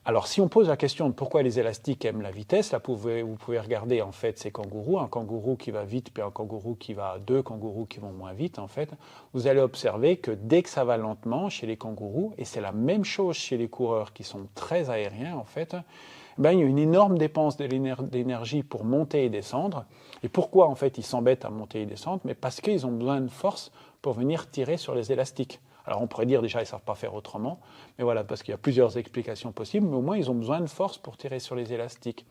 Alors, si on pose la question de pourquoi les élastiques aiment la vitesse, là, vous pouvez regarder en fait ces kangourous, un kangourou qui va vite, puis un kangourou qui va, deux kangourous qui vont moins vite en fait. Vous allez observer que dès que ça va lentement chez les kangourous, et c'est la même chose chez les coureurs qui sont très aériens en fait, ben, il y a une énorme dépense d'énergie pour monter et descendre. Et pourquoi en fait ils s'embêtent à monter et descendre? Mais parce qu'ils ont besoin de force pour venir tirer sur les élastiques. Alors on pourrait dire déjà ils ne savent pas faire autrement, mais voilà, parce qu'il y a plusieurs explications possibles, mais au moins ils ont besoin de force pour tirer sur les élastiques.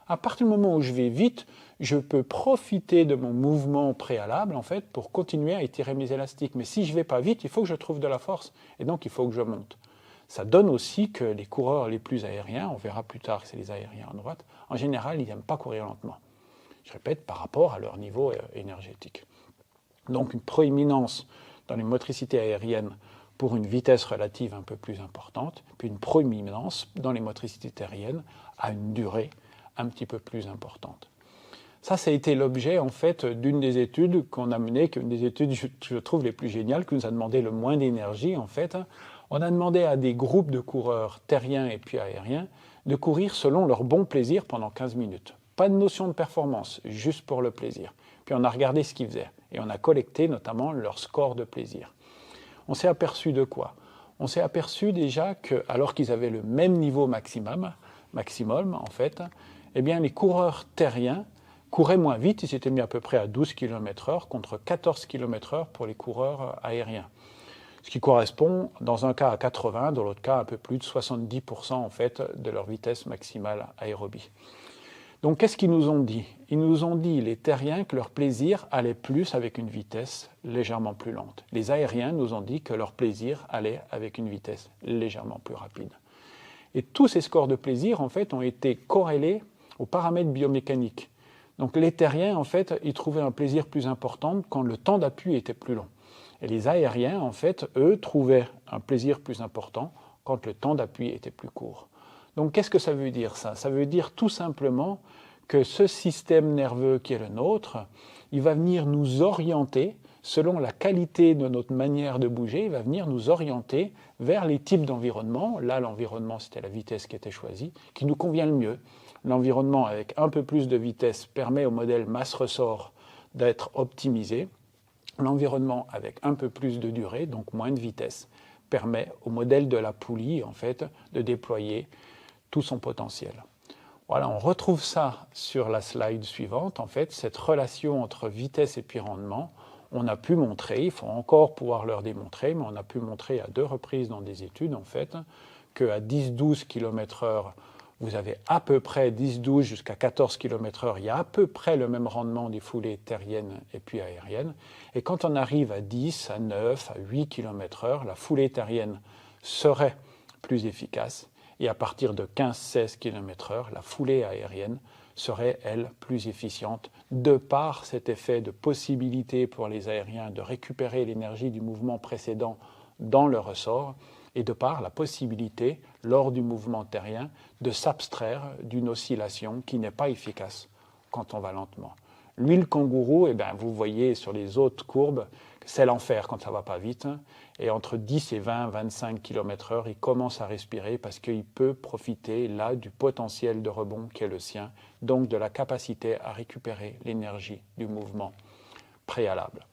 À partir du moment où je vais vite, je peux profiter de mon mouvement préalable en fait pour continuer à étirer mes élastiques. Mais si je ne vais pas vite, il faut que je trouve de la force, et donc il faut que je monte. Ça donne aussi que les coureurs les plus aériens, on verra plus tard que c'est les aériens à droite, en général ils n'aiment pas courir lentement. Je répète, par rapport à leur niveau énergétique. Donc une proéminence dans les motricités aériennes pour une vitesse relative un peu plus importante, puis une proéminence dans les motricités terriennes à une durée un petit peu plus importante. Ça a été l'objet en fait d'une des études qu'on a menées, qui est une des études je trouve les plus géniales, qui nous a demandé le moins d'énergie en fait. On a demandé à des groupes de coureurs terriens et puis aériens de courir selon leur bon plaisir pendant 15 minutes. Pas de notion de performance, juste pour le plaisir. Puis on a regardé ce qu'ils faisaient et on a collecté notamment leur score de plaisir. On s'est aperçu de quoi? On s'est aperçu déjà que, alors qu'ils avaient le même niveau maximum en fait, eh bien les coureurs terriens couraient moins vite, ils s'étaient mis à peu près à 12 km/h contre 14 km/h pour les coureurs aériens. Ce qui correspond dans un cas à 80, dans l'autre cas à un peu plus de 70% en fait de leur vitesse maximale aérobie. Donc qu'est-ce qu'ils nous ont dit? Ils nous ont dit, les terriens, que leur plaisir allait plus avec une vitesse légèrement plus lente. Les aériens nous ont dit que leur plaisir allait avec une vitesse légèrement plus rapide. Et tous ces scores de plaisir, en fait, ont été corrélés aux paramètres biomécaniques. Donc les terriens, en fait, ils trouvaient un plaisir plus important quand le temps d'appui était plus long. Et les aériens, en fait, eux, trouvaient un plaisir plus important quand le temps d'appui était plus court. Donc qu'est-ce que ça veut dire ça? Ça veut dire tout simplement que ce système nerveux qui est le nôtre, il va venir nous orienter, selon la qualité de notre manière de bouger, il va venir nous orienter vers les types d'environnement. Là, l'environnement, c'était la vitesse qui était choisie, qui nous convient le mieux. L'environnement avec un peu plus de vitesse permet au modèle masse-ressort d'être optimisé. L'environnement avec un peu plus de durée, donc moins de vitesse, permet au modèle de la poulie, en fait, de déployer tout son potentiel. Voilà, on retrouve ça sur la slide suivante, en fait, cette relation entre vitesse et puis rendement. On a pu montrer, il faut encore pouvoir leur démontrer, mais on a pu montrer à 2 reprises dans des études, en fait, qu'à 10-12 km/h, vous avez à peu près 10-12 jusqu'à 14 km/h, il y a à peu près le même rendement des foulées terriennes et puis aériennes. Et quand on arrive à 10, à 9, à 8 km/h, la foulée terrienne serait plus efficace. Et à partir de 15-16 km/h, la foulée aérienne serait, elle, plus efficiente, de par cet effet de possibilité pour les aériens de récupérer l'énergie du mouvement précédent dans le ressort, et de par la possibilité, lors du mouvement terrien, de s'abstraire d'une oscillation qui n'est pas efficace quand on va lentement. Lui, le kangourou, eh bien, vous voyez sur les autres courbes, c'est l'enfer quand ça ne va pas vite. Et entre 10 et 20, 25 km/h, il commence à respirer parce qu'il peut profiter là du potentiel de rebond qui est le sien, donc de la capacité à récupérer l'énergie du mouvement préalable.